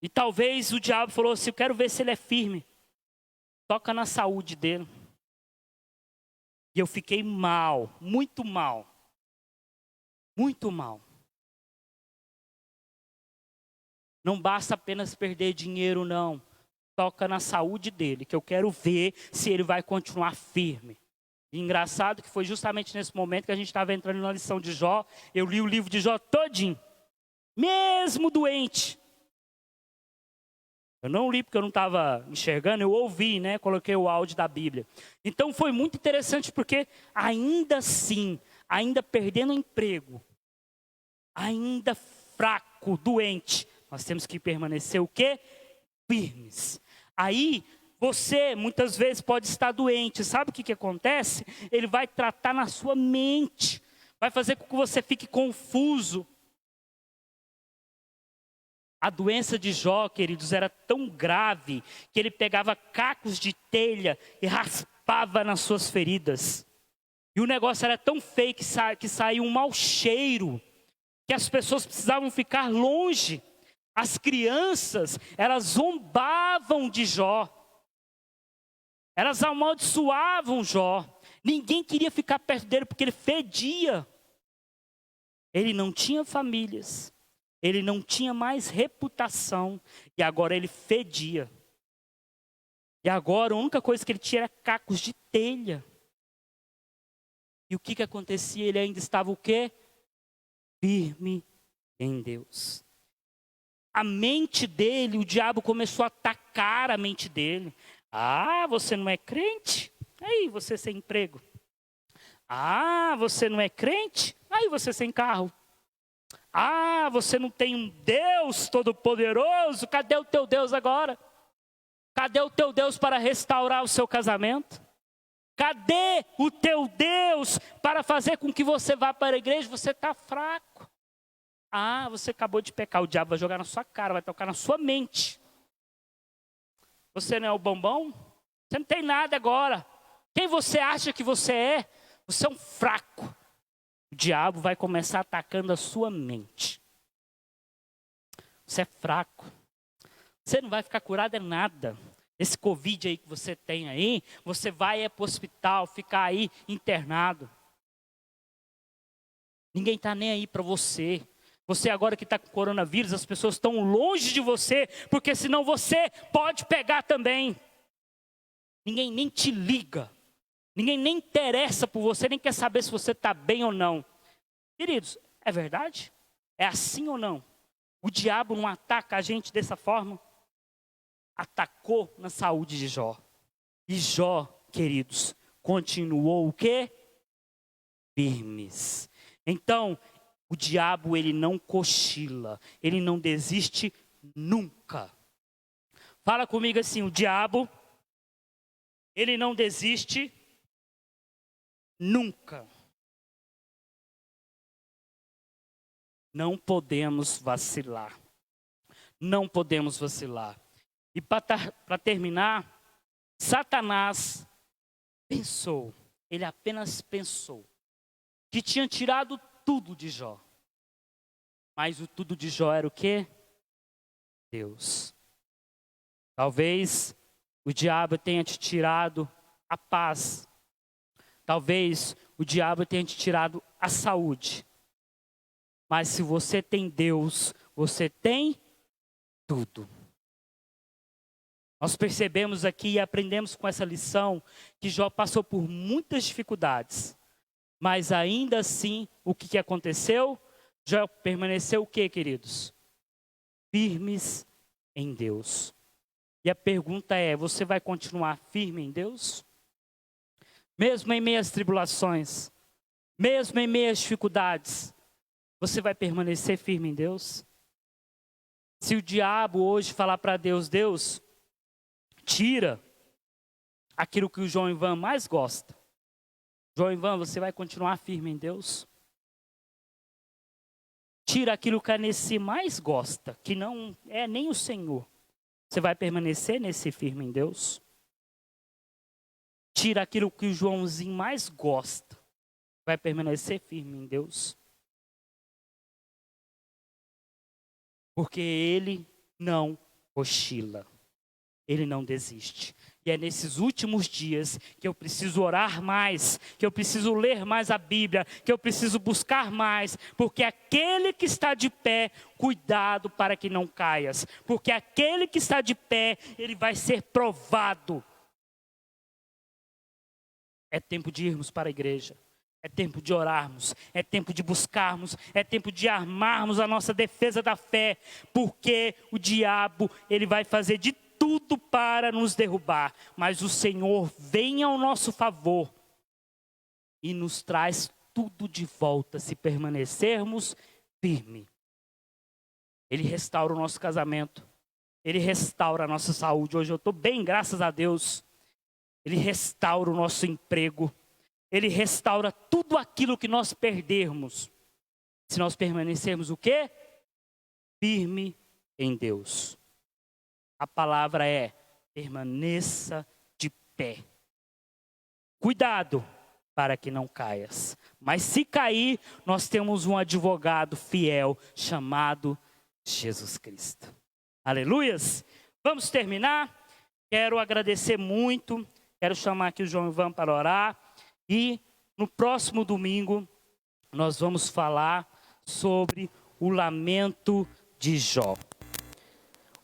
S1: E talvez o diabo falou assim, eu quero ver se ele é firme. Toca na saúde dele. E eu fiquei mal, muito mal. Muito mal. Não basta apenas perder dinheiro, não. Toca na saúde dele, que eu quero ver se ele vai continuar firme. E engraçado que foi justamente nesse momento que a gente estava entrando na lição de Jó. Eu li o livro de Jó todinho. Mesmo doente. Eu não li porque eu não estava enxergando, eu ouvi, né? Coloquei o áudio da Bíblia. Então foi muito interessante porque ainda assim, ainda perdendo o emprego, ainda fraco, doente, nós temos que permanecer o quê? Firmes. Aí você muitas vezes pode estar doente, sabe o que acontece? Ele vai tratar na sua mente, vai fazer com que você fique confuso. A doença de Jó, queridos, era tão grave que ele pegava cacos de telha e raspava nas suas feridas. E o negócio era tão feio que saiu um mau cheiro, que as pessoas precisavam ficar longe. As crianças, elas zombavam de Jó. Elas amaldiçoavam Jó. Ninguém queria ficar perto dele porque ele fedia. Ele não tinha famílias. Ele não tinha mais reputação. E agora ele fedia. E agora a única coisa que ele tinha era cacos de telha. E o que acontecia? Ele ainda estava o quê? Firme em Deus. A mente dele, o diabo começou a atacar a mente dele. Ah, você não é crente? Aí você sem emprego. Ah, você não é crente? Aí você sem carro. Ah, você não tem um Deus todo-poderoso? Cadê o teu Deus agora? Cadê o teu Deus para restaurar o seu casamento? Cadê o teu Deus para fazer com que você vá para a igreja? Você está fraco. Ah, você acabou de pecar, o diabo vai jogar na sua cara, vai tocar na sua mente. Você não é o bombom? Você não tem nada agora. Quem você acha que você é? Você é um fraco. O diabo vai começar atacando a sua mente. Você é fraco. Você não vai ficar curado é nada. Esse Covid aí que você tem aí, você vai para o hospital, ficar aí internado. Ninguém está nem aí para você. Você agora que está com coronavírus, as pessoas estão longe de você, porque senão você pode pegar também. Ninguém nem te liga. Ninguém nem interessa por você, nem quer saber se você está bem ou não. Queridos, é verdade? É assim ou não? O diabo não ataca a gente dessa forma? Atacou na saúde de Jó. E Jó, queridos, continuou o quê? Firmes. Então, o diabo, ele não cochila. Ele não desiste nunca. Fala comigo assim, o diabo, ele não desiste nunca. Não podemos vacilar. Não podemos vacilar. E para terminar, Satanás pensou, ele apenas pensou, que tinha tirado tudo de Jó. Mas o tudo de Jó era o quê? Deus. Talvez o diabo tenha te tirado a paz. Talvez o diabo tenha te tirado a saúde. Mas se você tem Deus, você tem tudo. Nós percebemos aqui e aprendemos com essa lição que Jó passou por muitas dificuldades. Mas ainda assim, o que aconteceu? Jó permaneceu o quê, queridos? Firmes em Deus. E a pergunta é, você vai continuar firme em Deus? Mesmo em meio às tribulações, mesmo em meio às dificuldades, você vai permanecer firme em Deus? Se o diabo hoje falar para Deus, Deus, tira aquilo que o João Ivan mais gosta. João Ivan, você vai continuar firme em Deus? Tira aquilo que a Nessi mais gosta, que não é nem o Senhor. Você vai permanecer nesse firme em Deus? Tira aquilo que o Joãozinho mais gosta. Vai permanecer firme em Deus? Porque ele não cochila. Ele não desiste. E é nesses últimos dias que eu preciso orar mais, que eu preciso ler mais a Bíblia, que eu preciso buscar mais, porque aquele que está de pé, cuidado para que não caias, porque aquele que está de pé, ele vai ser provado. É tempo de irmos para a igreja, é tempo de orarmos, é tempo de buscarmos, é tempo de armarmos a nossa defesa da fé, porque o diabo, ele vai fazer de tudo para nos derrubar, mas o Senhor vem ao nosso favor e nos traz tudo de volta se permanecermos firmes. Ele restaura o nosso casamento, Ele restaura a nossa saúde. Hoje eu estou bem, graças a Deus. Ele restaura o nosso emprego, Ele restaura tudo aquilo que nós perdermos, se nós permanecermos o quê? Firme em Deus. A palavra é, permaneça de pé. Cuidado para que não caias. Mas se cair, nós temos um advogado fiel chamado Jesus Cristo. Aleluias! Vamos terminar? Quero agradecer muito. Quero chamar aqui o João Ivan para orar. E no próximo domingo, nós vamos falar sobre o lamento de Jó.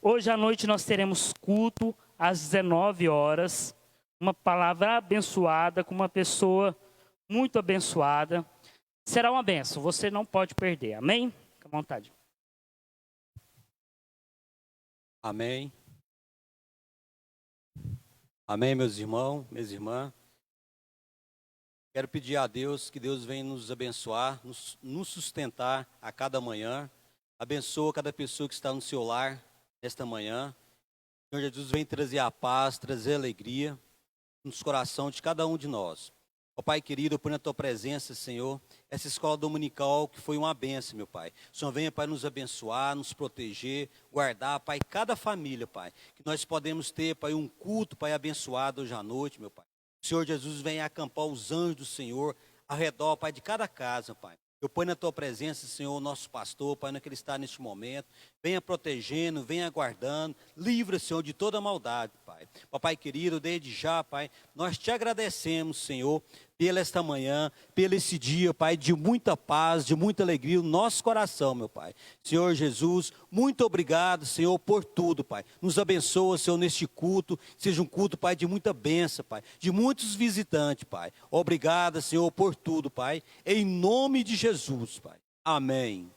S1: Hoje à noite nós teremos culto às 19 horas. Uma palavra abençoada com uma pessoa muito abençoada. Será uma bênção, você não pode perder. Amém? Fique à vontade.
S2: Amém. Amém, meus irmãos, minhas irmãs. Quero pedir a Deus que Deus venha nos abençoar, nos sustentar a cada manhã. Abençoa cada pessoa que está no seu lar esta manhã. Senhor Jesus, vem trazer a paz, trazer a alegria nos corações de cada um de nós. Ó Pai querido, eu ponho na Tua presença, Senhor, essa escola dominical que foi uma bênção, meu Pai. O Senhor venha, Pai, nos abençoar, nos proteger, guardar, Pai, cada família, Pai. Que nós podemos ter, Pai, um culto, Pai, abençoado hoje à noite, meu Pai. O Senhor Jesus venha acampar os anjos do Senhor ao redor, Pai, de cada casa, Pai. Eu ponho na Tua presença, Senhor, o nosso pastor, Pai, onde ele está neste momento. Venha protegendo, venha guardando. Livra, Senhor, de toda maldade, Pai. Papai querido, desde já, Pai, nós te agradecemos, Senhor, pela esta manhã, pelo esse dia, Pai, de muita paz, de muita alegria no nosso coração, meu Pai. Senhor Jesus, muito obrigado, Senhor, por tudo, Pai. Nos abençoa, Senhor, neste culto. Seja um culto, Pai, de muita bênção, Pai. De muitos visitantes, Pai. Obrigado, Senhor, por tudo, Pai. Em nome de Jesus, Pai. Amém.